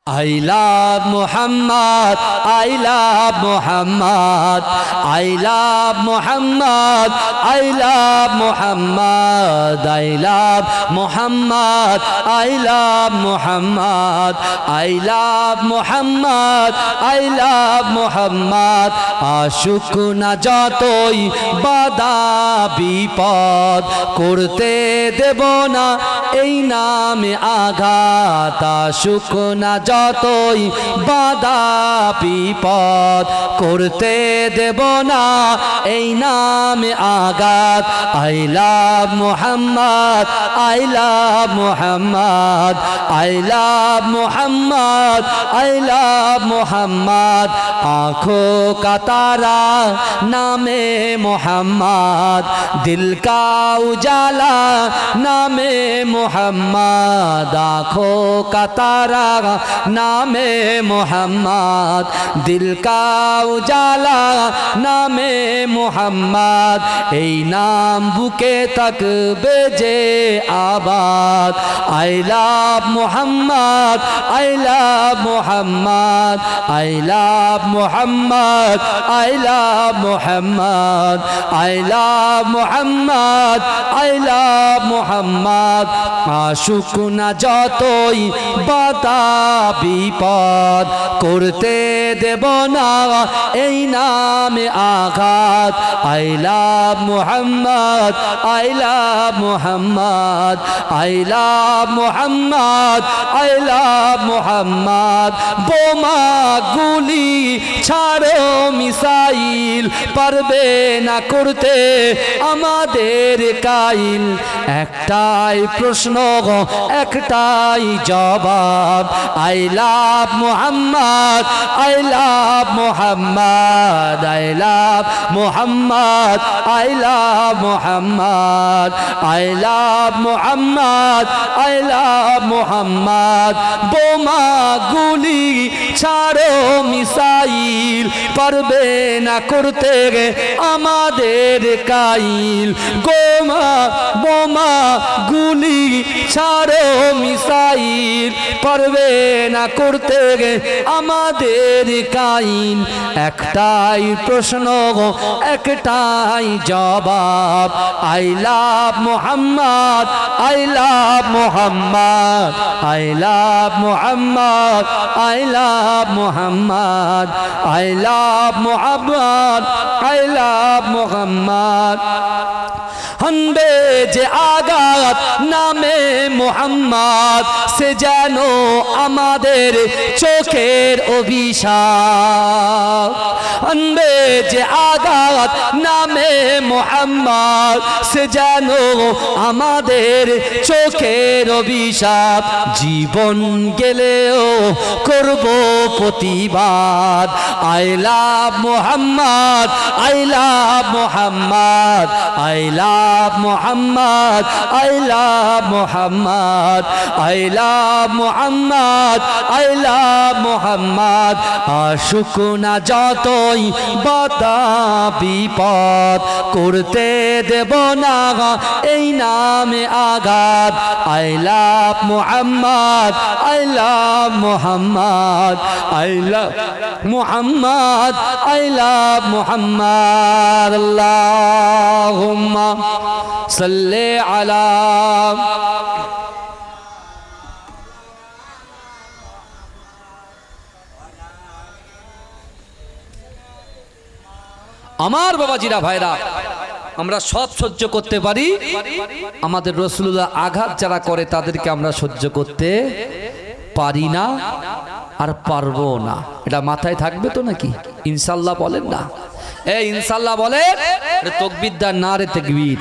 I love Muhammad, I love Muhammad, I love Muhammad, I love Muhammad, I love Muhammad, I love Muhammad, I love Muhammad, I love Muhammad. আশুক না যতই বাধা বিপদ করতে দেব না এই নামে আঘাত। আশুক না যতই বাধা বিপদ করতে দেব না এই নামে আঘাত। I love Muhammad, I love Muhammad, I love Muhammad, I love Muhammad. आँखों का तारा नामे मोहम्मद, दिल का उजाला नामे मोहम्मद। आँखों का तारा नामे मोहम्मद, दिल का उजाला नामे मोहम्मद। এই নাম বুকে থাকবে যে আবাদ। I love Muhammad, I love Muhammad, I love Muhammad, I love Muhammad, I love Muhammad, I love Muhammad. আশুক না যতই বাধা বিপদ করতে দেব না এই নামে আঘাত। I love Muhammad, I love Muhammad, I love Muhammad, I love Muhammad. বোমা গুলি ছাড়ো মিসাইল পারবে না করতে আমাদের কাইল। একটাই প্রশ্ন একটাই জবাব। I love Muhammad, I love Muhammad, I love Muhammad, I love Muhammad, I love Muhammad, I love Muhammad. বোমা গুলি ছাড়ো মিসাইল পারবে না করতে আমাদের কাইল। বোমা গুলি ছাড়ো মিসাইল পারবে না করতে আমাদের কাইল। একটাই প্রশ্ন একটাই জবাব। I love Muhammad, I love Muhammad, I love Muhammad, I love Muhammad, I love Muhammad, I love Muhammad. হনবে যে আঘাত নামে মুহাম্মদ সে যেন আমাদের চোখের অভিশাপ। হনবে যে আঘাত নামে মুহাম্মদ সে যেন আমাদের চোখের অভিশাপ। জীবন গেলেও করব প্রতিবাদ। I love Muhammad, I love Muhammad, I love Muhammad, I love Muhammad, I love Muhammad, I love Muhammad. আশুক না যতই বাধা বিপদ করতে দেব না এই নামে আঘাত। I love Muhammad, I love Muhammad, I love Muhammad, I love Muhammad. Allahumma salli ala আমার বাবাজিরা ভাইরা, আমরা সব সহ্য করতে পারি, আমাদের রাসূলুল্লাহ আঘাত যারা করে তাদেরকে আমরা সহ্য করতে পারি না আর পারবো না। এটা মাথায় থাকবে তো নাকি? ইনশাআল্লাহ বলেন না? এই ইনশাআল্লাহ বলেন, তাকবীর না রে তাকবীর।